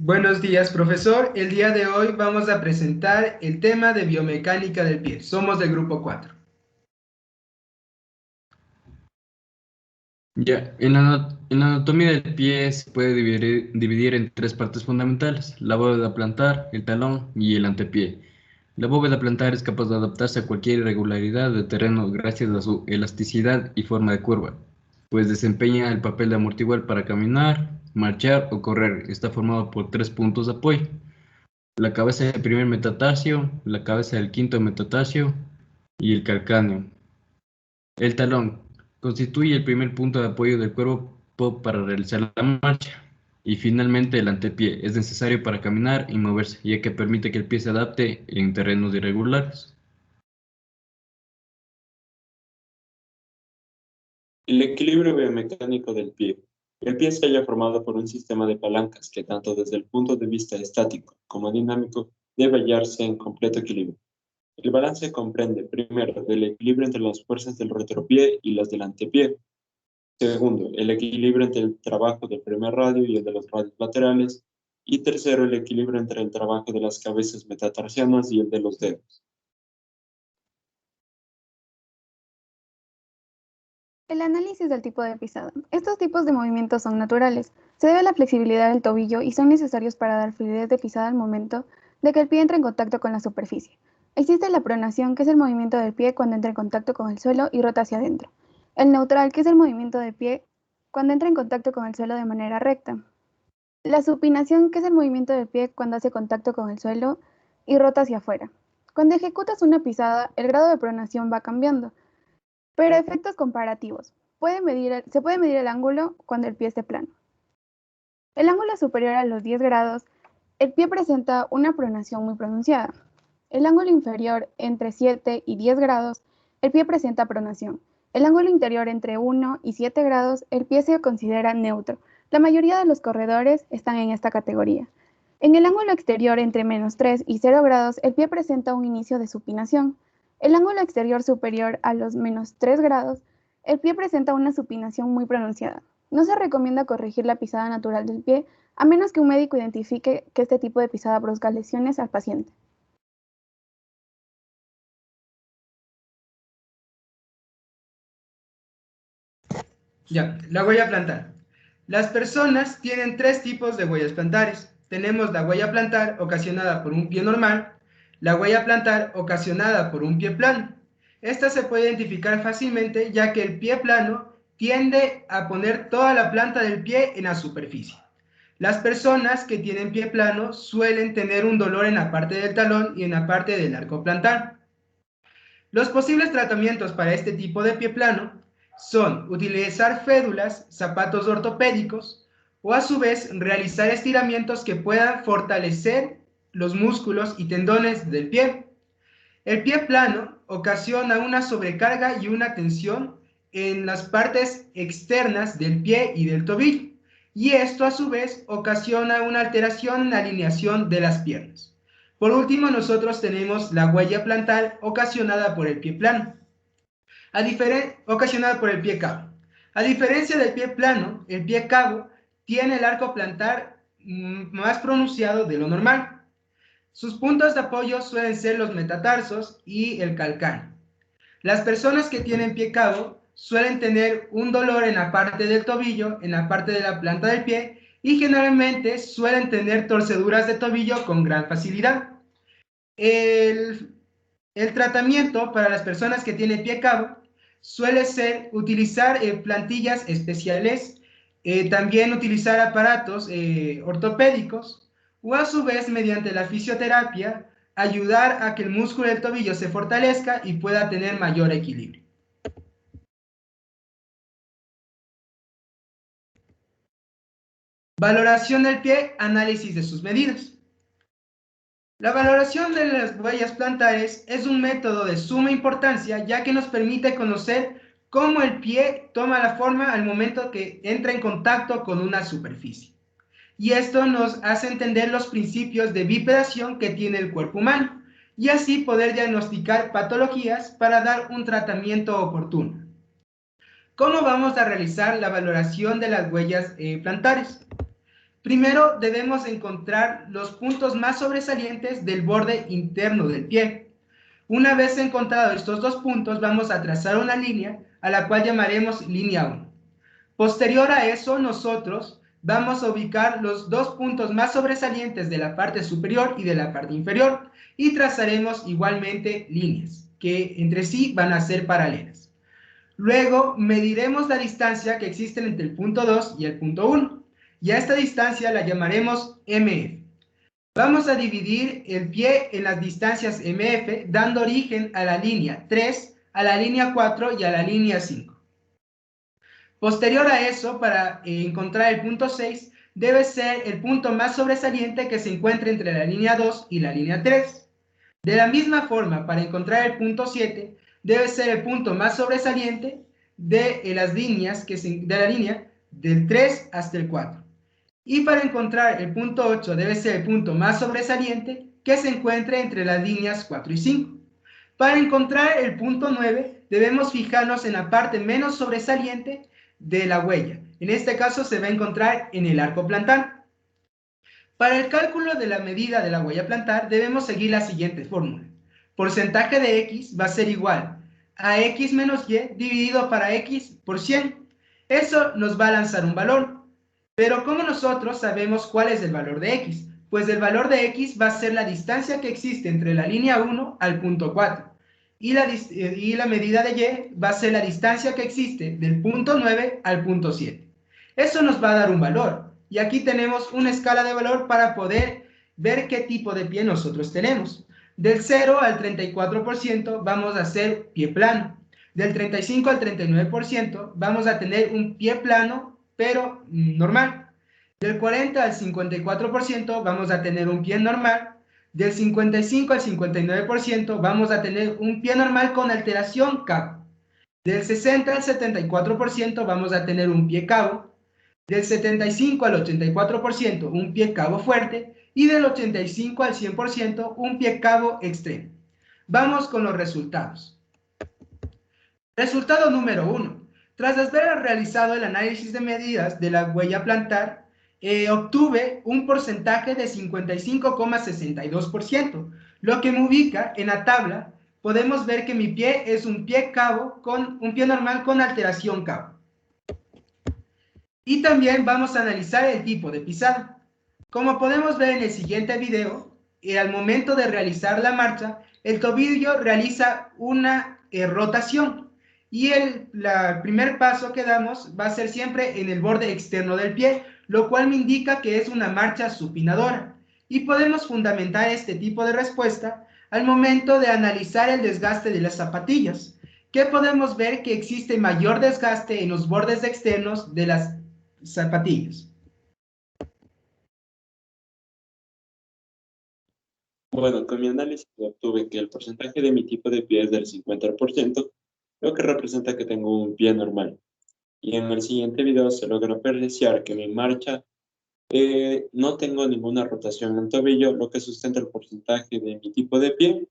Buenos días, profesor. El día de hoy vamos a presentar el tema de biomecánica del pie. Somos del grupo 4. Ya, en la anatomía del pie se puede dividir en tres partes fundamentales: la bóveda plantar, el talón y el antepié. La bóveda plantar es capaz de adaptarse a cualquier irregularidad de terreno gracias a su elasticidad y forma de curva, pues desempeña el papel de amortiguador para caminar, marchar o correr. Está formado por tres puntos de apoyo: la cabeza del primer metatarso, la cabeza del quinto metatarso y el calcáneo. El talón constituye el primer punto de apoyo del cuerpo para realizar la marcha. Y finalmente el antepié es necesario para caminar y moverse, ya que permite que el pie se adapte en terrenos irregulares. El equilibrio biomecánico del pie. El pie se halla formado por un sistema de palancas que, tanto desde el punto de vista estático como dinámico, debe hallarse en completo equilibrio. El balance comprende, primero, el equilibrio entre las fuerzas del retropié y las del antepié. Segundo, el equilibrio entre el trabajo del primer radio y el de los radios laterales. Y tercero, el equilibrio entre el trabajo de las cabezas metatarsianas y el de los dedos. El análisis del tipo de pisada. Estos tipos de movimientos son naturales. Se debe a la flexibilidad del tobillo y son necesarios para dar fluidez de pisada al momento de que el pie entre en contacto con la superficie. Existe la pronación, que es el movimiento del pie cuando entra en contacto con el suelo y rota hacia adentro. El neutral, que es el movimiento del pie cuando entra en contacto con el suelo de manera recta. La supinación, que es el movimiento del pie cuando hace contacto con el suelo y rota hacia afuera. Cuando ejecutas una pisada, el grado de pronación va cambiando. Pero efectos comparativos. Se puede medir el ángulo cuando el pie esté plano. El ángulo superior a los 10 grados, el pie presenta una pronación muy pronunciada. El ángulo inferior entre 7 y 10 grados, el pie presenta pronación. El ángulo interior entre 1 y 7 grados, el pie se considera neutro. La mayoría de los corredores están en esta categoría. En el ángulo exterior entre -3 y 0 grados, el pie presenta un inicio de supinación. El ángulo exterior superior a los -3 grados, el pie presenta una supinación muy pronunciada. No se recomienda corregir la pisada natural del pie, a menos que un médico identifique que este tipo de pisada produzca lesiones al paciente. Ya, la huella plantar. Las personas tienen tres tipos de huellas plantares. Tenemos la huella plantar ocasionada por un pie normal, la huella plantar ocasionada por un pie plano. Esta se puede identificar fácilmente, ya que el pie plano tiende a poner toda la planta del pie en la superficie. Las personas que tienen pie plano suelen tener un dolor en la parte del talón y en la parte del arco plantar. Los posibles tratamientos para este tipo de pie plano son utilizar fédulas, zapatos ortopédicos o a su vez realizar estiramientos que puedan fortalecer los músculos y tendones del pie. El pie plano ocasiona una sobrecarga y una tensión en las partes externas del pie y del tobillo, y esto a su vez ocasiona una alteración en la alineación de las piernas. Por último, nosotros tenemos la huella plantar ocasionada por el pie plano, ocasionada por el pie cabo. A diferencia del pie plano, el pie cabo tiene el arco plantar más pronunciado de lo normal. Sus puntos de apoyo suelen ser los metatarsos y el calcáneo. Las personas que tienen pie cabo suelen tener un dolor en la parte del tobillo, en la parte de la planta del pie, y generalmente suelen tener torceduras de tobillo con gran facilidad. El tratamiento para las personas que tienen pie cabo suele ser utilizar plantillas especiales, también utilizar aparatos ortopédicos, o a su vez mediante la fisioterapia ayudar a que el músculo del tobillo se fortalezca y pueda tener mayor equilibrio. Valoración del pie, análisis de sus medidas. La valoración de las huellas plantares es un método de suma importancia, ya que nos permite conocer cómo el pie toma la forma al momento que entra en contacto con una superficie. Y esto nos hace entender los principios de bipedación que tiene el cuerpo humano, y así poder diagnosticar patologías para dar un tratamiento oportuno. ¿Cómo vamos a realizar la valoración de las huellas plantares? Primero debemos encontrar los puntos más sobresalientes del borde interno del pie. Una vez encontrados estos dos puntos, vamos a trazar una línea a la cual llamaremos línea 1. Posterior a eso, nosotros vamos a ubicar los dos puntos más sobresalientes de la parte superior y de la parte inferior y trazaremos igualmente líneas que entre sí van a ser paralelas. Luego mediremos la distancia que existe entre el punto 2 y el punto 1 y a esta distancia la llamaremos MF. Vamos a dividir el pie en las distancias MF dando origen a la línea 3, a la línea 4 y a la línea 5. Posterior a eso, para encontrar el punto 6, debe ser el punto más sobresaliente que se encuentre entre la línea 2 y la línea 3. De la misma forma, para encontrar el punto 7, debe ser el punto más sobresaliente de las líneas de la línea del 3 hasta el 4. Y para encontrar el punto 8 debe ser el punto más sobresaliente que se encuentre entre las líneas 4 y 5. Para encontrar el punto 9 debemos fijarnos en la parte menos sobresaliente de la huella. En este caso se va a encontrar en el arco plantar. Para el cálculo de la medida de la huella plantar debemos seguir la siguiente fórmula. Porcentaje de X va a ser igual a X menos Y dividido para X por 100. Eso nos va a lanzar un valor. Pero ¿cómo nosotros sabemos cuál es el valor de X? Pues el valor de X va a ser la distancia que existe entre la línea 1 al punto 4. Y la medida de Y va a ser la distancia que existe del punto 9 al punto 7. Eso nos va a dar un valor. Y aquí tenemos una escala de valor para poder ver qué tipo de pie nosotros tenemos. Del 0 al 34% vamos a hacer pie plano. Del 35 al 39% vamos a tener un pie plano, pero normal. Del 40 al 54% vamos a tener un pie normal. Del 55 al 59% vamos a tener un pie normal con alteración cabo. Del 60 al 74% vamos a tener un pie cabo. Del 75 al 84% un pie cabo fuerte y del 85 al 100% un pie cabo extremo. Vamos con los resultados. Resultado número 1. Tras haber realizado el análisis de medidas de la huella plantar, obtuve un porcentaje de 55,62%, lo que me ubica en la tabla. Podemos ver que mi pie es un pie cabo con un pie normal con alteración cabo. Y también vamos a analizar el tipo de pisada. Como podemos ver en el siguiente video, al momento de realizar la marcha, el tobillo realiza una rotación y el primer paso que damos va a ser siempre en el borde externo del pie, lo cual me indica que es una marcha supinadora. Y podemos fundamentar este tipo de respuesta al momento de analizar el desgaste de las zapatillas, que podemos ver que existe mayor desgaste en los bordes externos de las zapatillas. Bueno, con mi análisis obtuve que el porcentaje de mi tipo de pie es del 50%, lo que representa que tengo un pie normal. Y en el siguiente video se logra apreciar que mi marcha no tengo ninguna rotación en el tobillo, lo que sustenta el porcentaje de mi tipo de pie.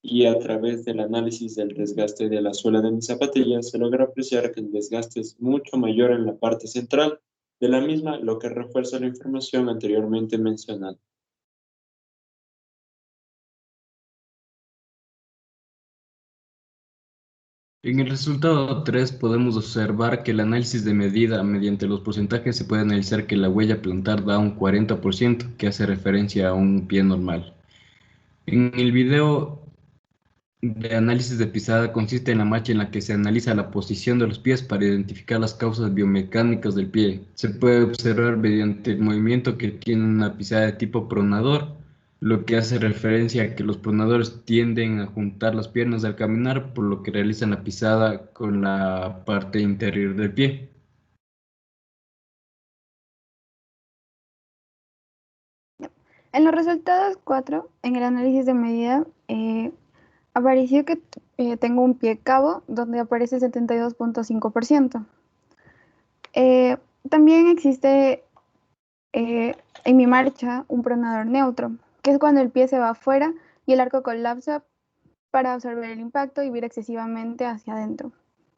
Y a través del análisis del desgaste de la suela de mis zapatillas se logra apreciar que el desgaste es mucho mayor en la parte central de la misma, lo que refuerza la información anteriormente mencionada. En el resultado 3 podemos observar que el análisis de medida mediante los porcentajes se puede analizar que la huella plantar da un 40%, que hace referencia a un pie normal. En el video de análisis de pisada consiste en la marcha en la que se analiza la posición de los pies para identificar las causas biomecánicas del pie. Se puede observar mediante el movimiento que tiene una pisada de tipo pronador, lo que hace referencia a que los pronadores tienden a juntar las piernas al caminar, por lo que realizan la pisada con la parte interior del pie. En los resultados 4, en el análisis de medida, apareció que tengo un pie cabo donde aparece 72.5%. También existe en mi marcha un pronador neutro, que es cuando el pie se va afuera y el arco colapsa para absorber el impacto y vir excesivamente hacia adentro,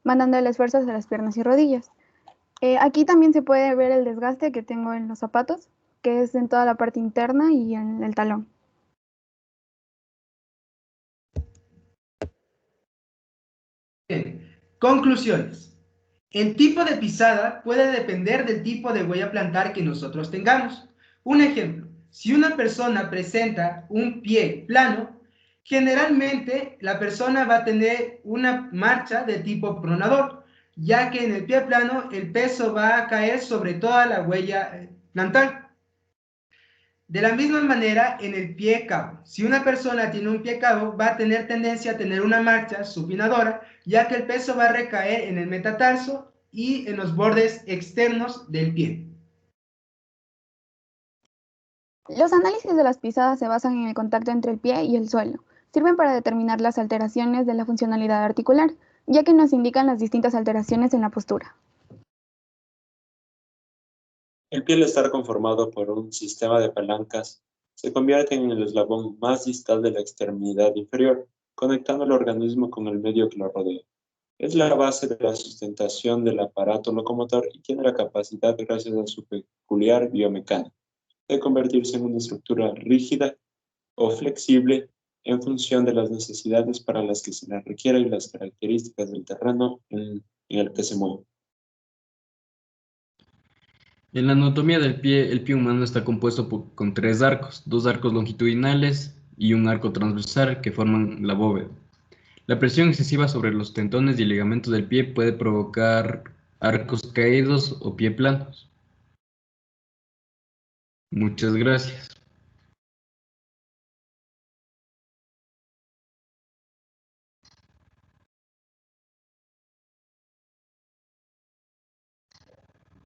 mandándole esfuerzos a las piernas y rodillas. Aquí también se puede ver el desgaste que tengo en los zapatos, que es en toda la parte interna y en el talón. Bien. Conclusiones. El tipo de pisada puede depender del tipo de huella plantar que nosotros tengamos. Un ejemplo, si una persona presenta un pie plano, generalmente la persona va a tener una marcha de tipo pronador, ya que en el pie plano el peso va a caer sobre toda la huella plantar. De la misma manera, en el pie cabo. Si una persona tiene un pie cabo, va a tener tendencia a tener una marcha supinadora, ya que el peso va a recaer en el metatarso y en los bordes externos del pie. Los análisis de las pisadas se basan en el contacto entre el pie y el suelo. Sirven para determinar las alteraciones de la funcionalidad articular, ya que nos indican las distintas alteraciones en la postura. El pie, al estar conformado por un sistema de palancas, se convierte en el eslabón más distal de la extremidad inferior, conectando el organismo con el medio que lo rodea. Es la base de la sustentación del aparato locomotor y tiene la capacidad, gracias a su peculiar biomecánica, de convertirse en una estructura rígida o flexible en función de las necesidades para las que se la requiere y las características del terreno en el que se mueve. En la anatomía del pie, el pie humano está compuesto con 3 arcos, 2 arcos longitudinales y un arco transversal que forman la bóveda. La presión excesiva sobre los tendones y ligamentos del pie puede provocar arcos caídos o pie planos. Muchas gracias.